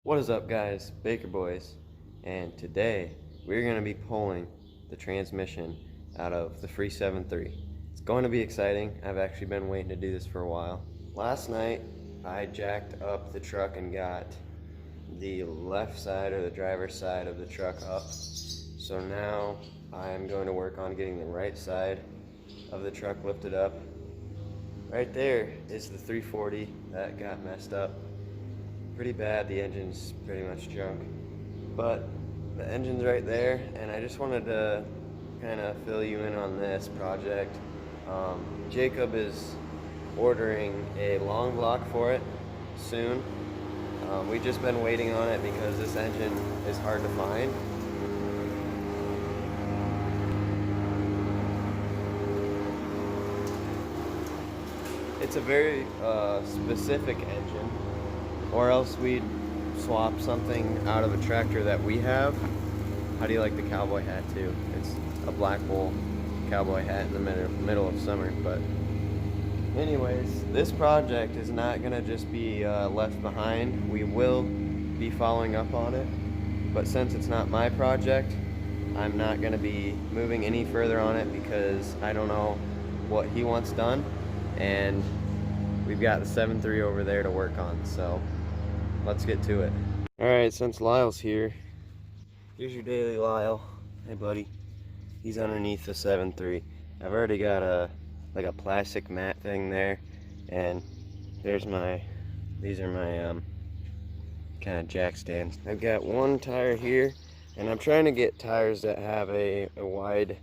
What is up, guys? Baker Boys, and today we're going to be pulling the transmission out of the free 7.3. It's going to be exciting. I've actually been waiting to do this for a while. Last night I jacked up the truck and got the left side, or the driver's side, of the truck up. So now I'm going to work on getting the right side of the truck lifted up. Right there is the 340 that got messed up pretty bad. The engine's pretty much junk, but the engine's right there, and I just wanted to kind of fill you in on this project. Jacob is ordering a long block for it soon. We've just been waiting on it because this engine is hard to find. It's a very specific engine, or else we'd swap something out of a tractor that we have. How do you like the cowboy hat too? It's a black wool cowboy hat in the middle of summer. But anyways, this project is not gonna just be left behind. We will be following up on it, but since it's not my project, I'm not gonna be moving any further on it because I don't know what he wants done, and we've got the 7.3 over there to work on, so let's get to it. Alright, since Lyle's here, here's your daily Lyle. Hey buddy. He's underneath the 7.3. I've already got a plastic mat thing there, and these are my kind of jack stands. I've got one tire here, and I'm trying to get tires that have a wide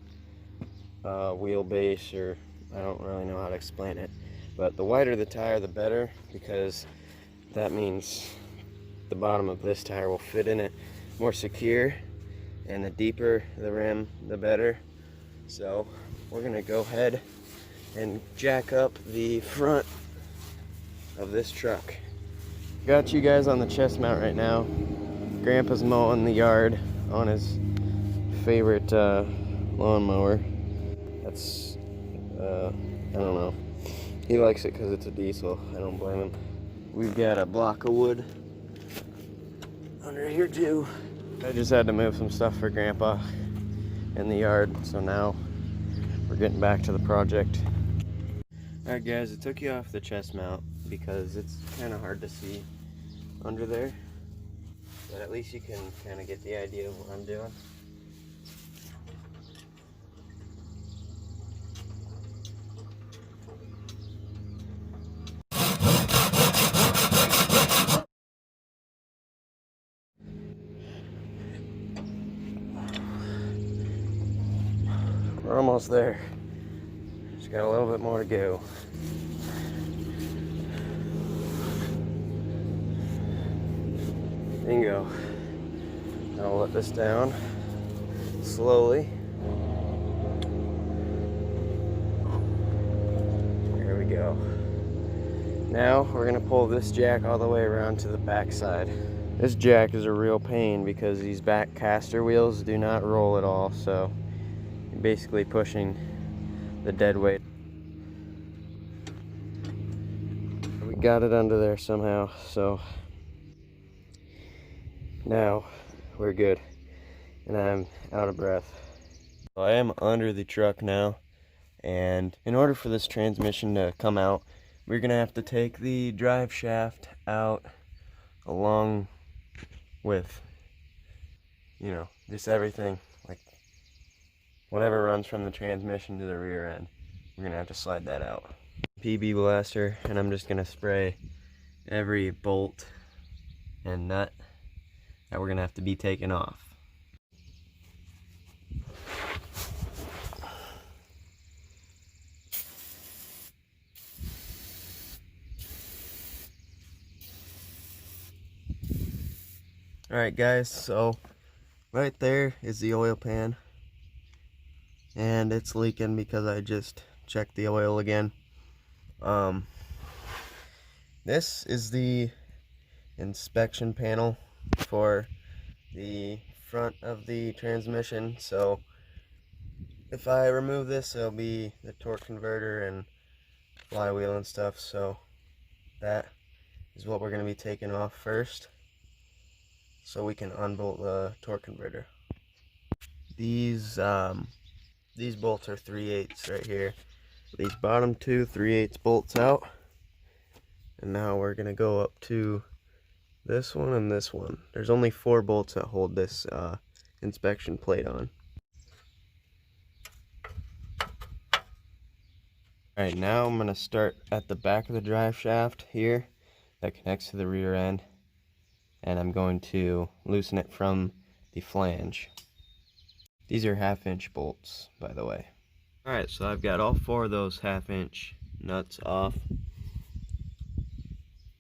wheelbase, or I don't really know how to explain it, but the wider the tire the better, because that means the bottom of this tire will fit in it more secure, and the deeper the rim the better. So we're gonna go ahead and jack up the front of this truck. Got you guys on the chest mount right now. Grandpa's mowing the yard on his favorite lawnmower. That's I don't know, he likes it because it's a diesel. I don't blame him. We've got a block of wood under here too. I just had to move some stuff for Grandpa in the yard, so now we're getting back to the project. Alright guys, I took you off the chest mount because it's kind of hard to see under there, but at least you can kind of get the idea of what I'm doing. We're almost there. Just got a little bit more to go. Bingo. I'll let this down slowly. There we go. Now we're gonna pull this jack all the way around to the back side. This jack is a real pain because these back caster wheels do not roll at all, so you're basically pushing the dead weight. We got it under there somehow, so now we're good, and I'm out of breath. So I am under the truck now, and in order for this transmission to come out, we're gonna have to take the drive shaft out along with, you know, just everything, like whatever runs from the transmission to the rear end. We're gonna have to slide that out. PB blaster, and I'm just gonna spray every bolt and nut that we're gonna have to be taken off. Alright guys, so right there is the oil pan, and it's leaking because I just checked the oil again. This is the inspection panel for the front of the transmission, so if I remove this, it'll be the torque converter and flywheel and stuff, so that is what we're going to be taking off first. so we can unbolt the torque converter. These bolts are 3/8 right here. These bottom two 3/8 bolts out, and now we're gonna go up to this one and this one. There's only 4 bolts that hold this inspection plate on. Alright, now I'm gonna start at the back of the drive shaft here that connects to the rear end, and I'm going to loosen it from the flange. These are 1/2-inch bolts, by the way. Alright, so I've got all 4 of those 1/2-inch nuts off,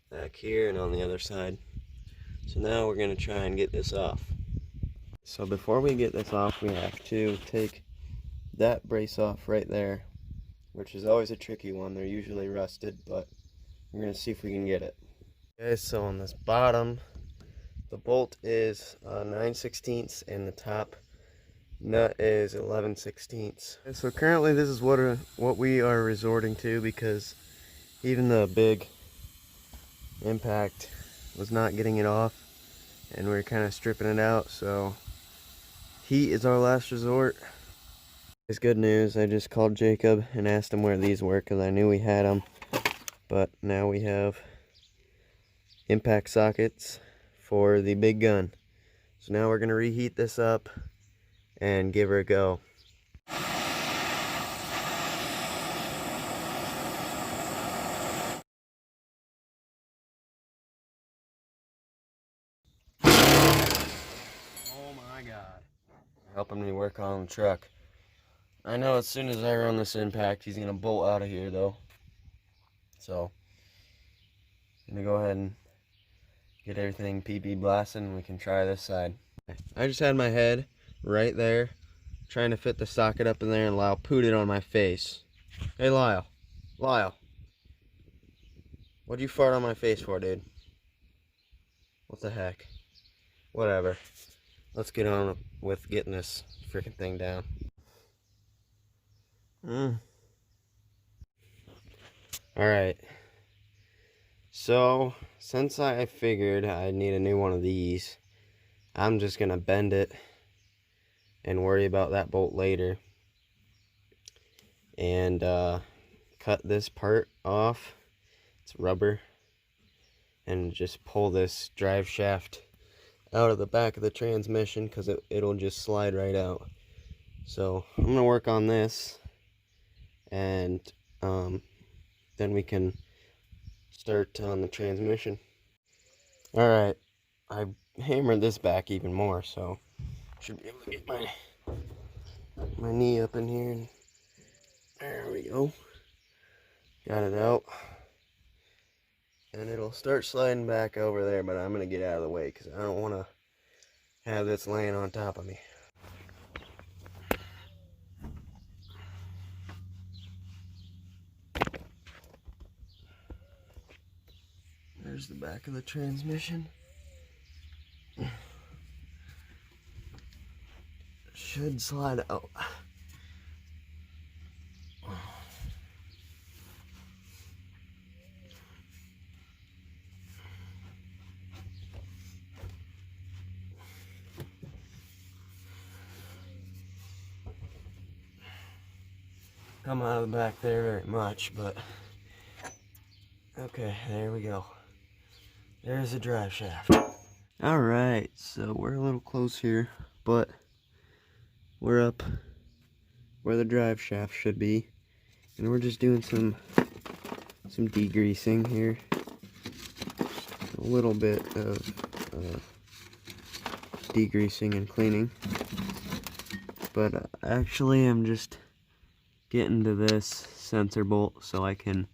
back here and on the other side. So now we're going to try and get this off. So before we get this off, we have to take that brace off right there, which is always a tricky one. They're usually rusted, but we're going to see if we can get it. Okay, so on this bottom, the bolt is 9/16 and the top nut is 11/16. And so currently this is what we are resorting to, because even the big impact was not getting it off, and we're kind of stripping it out, so heat is our last resort. It's good news. I just called Jacob and asked him where these were, because I knew we had them, but now we have impact sockets for the big gun. So now we're going to reheat this up and give her a go. Oh my god. Helping me work on the truck. I know as soon as I run this impact, he's gonna bolt out of here though. So I'm gonna go ahead and get everything PP blasting and we can try this side. I just had my head right there trying to fit the socket up in there, and Lyle pooed it on my face. Hey Lyle. Lyle. What'd you fart on my face for, dude? What the heck? Whatever. Let's get on with getting this freaking thing down. Alright. So, since I figured I'd need a new one of these, I'm just going to bend it and worry about that bolt later. And cut this part off. It's rubber. And just pull this drive shaft out of the back of the transmission, because it'll just slide right out. So I'm going to work on this, and then we can start on the transmission. Alright, I hammered this back even more, so should be able to get my knee up in here, and there we go. Got it out. And it'll start sliding back over there, but I'm going to get out of the way because I don't want to have this laying on top of me. There's the back of the transmission. Should slide out. Come out of the back there very much, but okay, there we go. There's the drive shaft. Alright, so we're a little close here, but we're up where the drive shaft should be, and we're just doing some degreasing here. A little bit of degreasing and cleaning, but actually I'm just getting to this sensor bolt so I can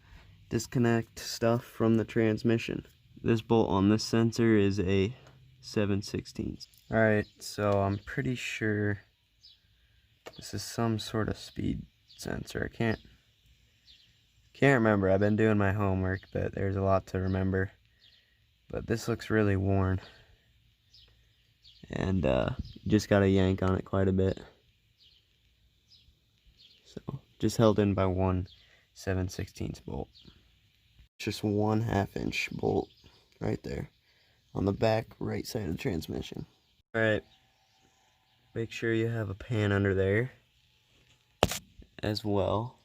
disconnect stuff from the transmission. This bolt on this sensor is a 7/16. Alright, so I'm pretty sure this is some sort of speed sensor. I can't remember. I've been doing my homework, but there's a lot to remember. But this looks really worn, and just gotta yank on it quite a bit. So just held in by one 7/16 bolt. Just one 1/2 inch bolt right there on the back right side of the transmission. Alright, make sure you have a pan under there as well.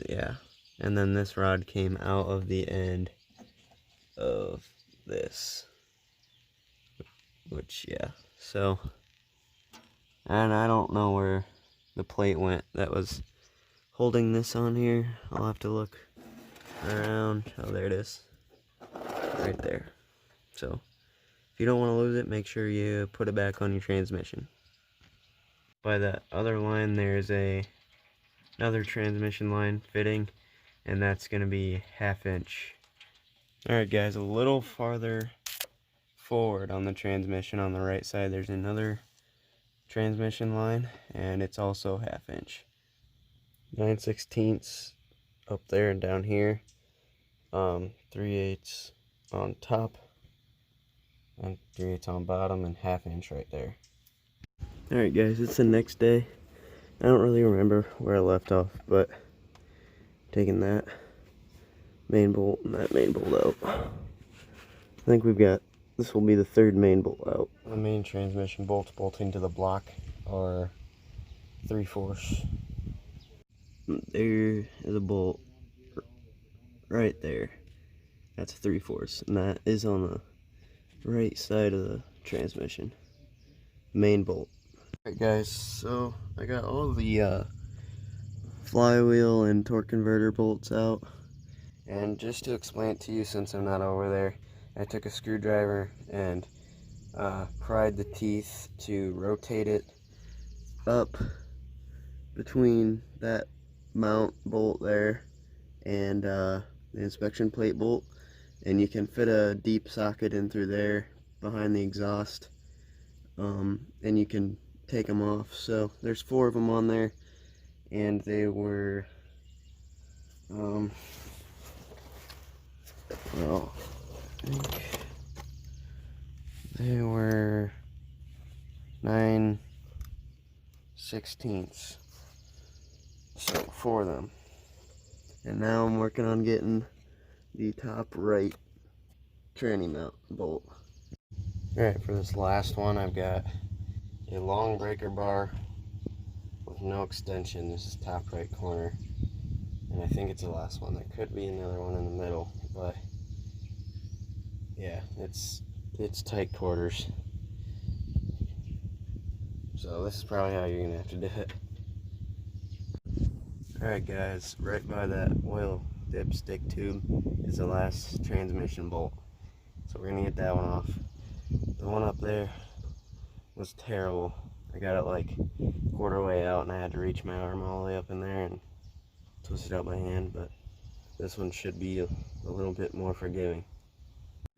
Yeah, and then this rod came out of the end of this, which, yeah, so, and I don't know where the plate went that was holding this on here. I'll have to look around. Oh, there it is, right there. So if you don't want to lose it, make sure you put it back on your transmission. By that other line, there's another transmission line fitting, and that's going to be 1/2 inch. Alright guys, a little farther forward on the transmission on the right side, there's another transmission line, and it's also 1/2 inch. 9/16 up there and down here, 3/8 on top, and 3/8 on bottom, and 1/2 inch right there. Alright guys, it's the next day. I don't really remember where I left off, but taking that main bolt and that main bolt out. I think this will be the 3rd main bolt out. The main transmission bolts bolting to the block are 3/4. There is a bolt right there. That's 3/4, and that is on the right side of the transmission. Main bolt. Alright guys, so I got all the flywheel and torque converter bolts out, and just to explain it to you since I'm not over there, I took a screwdriver and pried the teeth to rotate it up between that mount bolt there and the inspection plate bolt, and you can fit a deep socket in through there behind the exhaust, and you can take them off. So there's 4 of them on there, and they were well, I think they were 9/16, so 4 of them. And now I'm working on getting the top right tranny mount bolt. Alright, for this last one, I've got a long breaker bar with no extension. This is top right corner, and I think it's the last one. There could be another one in the middle, but yeah, it's tight quarters. So this is probably how you're gonna have to do it. Alright guys, right by that oil dipstick tube is the last transmission bolt. So we're gonna get that one off. The one up there was terrible. I got it like quarter way out, and I had to reach my arm all the way up in there and twist it out by hand, but this one should be a little bit more forgiving.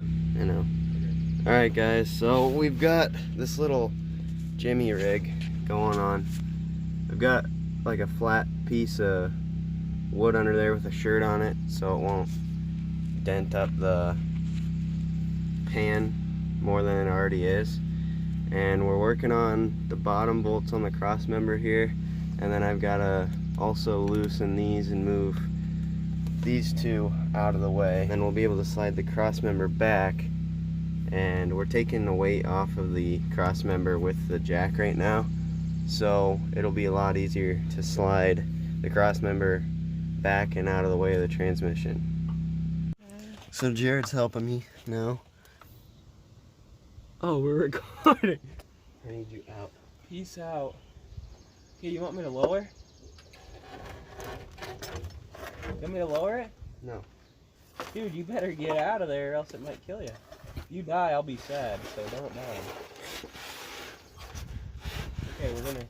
I know. Alright guys, so we've got this little jimmy rig going on. I've got like a flat piece of wood under there with a shirt on it, so it won't dent up the pan more than it already is. And we're working on the bottom bolts on the cross member here, and then I've got to also loosen these and move these 2 out of the way. Then we'll be able to slide the cross member back, and we're taking the weight off of the cross member with the jack right now, so it'll be a lot easier to slide the cross member back and out of the way of the transmission. So Jared's helping me now. Oh, we're recording. I need you out. Peace out. Okay, you want me to lower? You want me to lower it? No. Dude, you better get out of there or else it might kill you. If you die, I'll be sad, so don't die. Okay, we're gonna...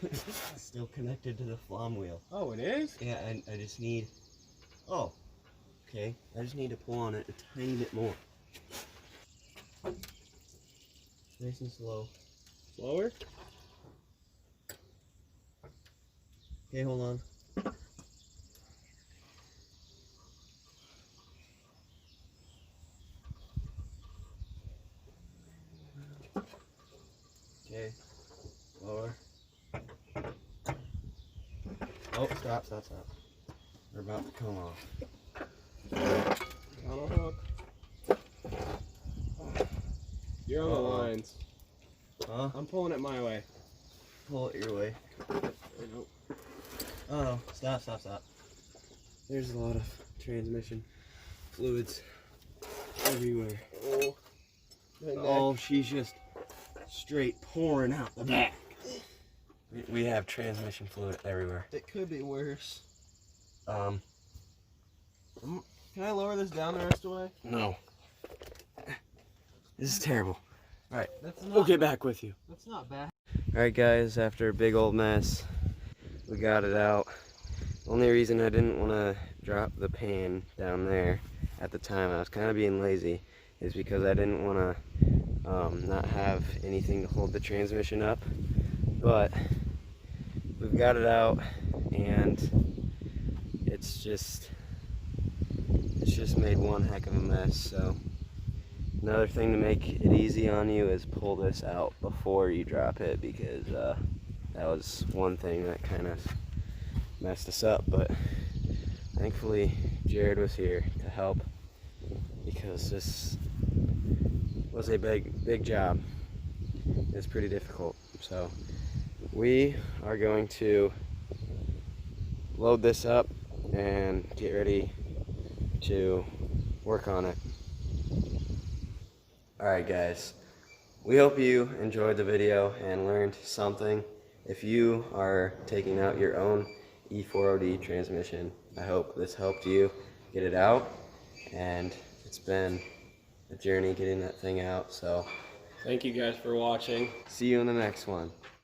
It's still connected to the flom wheel. Oh, it is? Yeah, and I just need... Oh. Okay, I just need to pull on it a tiny bit more. Nice and slow. Slower? Okay, hold on. Okay, lower. Oh, stop. They're about to come off. Come on a hook. You're on the lines. Huh? I'm pulling it my way. Pull it your way. Oh, stop. There's a lot of transmission fluids everywhere. Oh, she's just straight pouring out the back. We have transmission fluid everywhere. It could be worse. Um, Can I lower this down the rest of the way? no. This is terrible. Alright, That's not, we'll get back with you. That's not bad. Alright guys, after a big old mess, we got it out. Only reason I didn't want to drop the pan down there at the time, I was kind of being lazy, is because I didn't want to not have anything to hold the transmission up. But we've got it out, and it's just made one heck of a mess. So another thing to make it easy on you is pull this out before you drop it, because that was one thing that kind of messed us up. But thankfully Jared was here to help, because this was a big job. It's pretty difficult. So we are going to load this up and get ready to work on it. Alright guys, we hope you enjoyed the video and learned something. If you are taking out your own E4OD transmission, I hope this helped you get it out, and it's been a journey getting that thing out. So Thank you guys for watching. see you in the next one.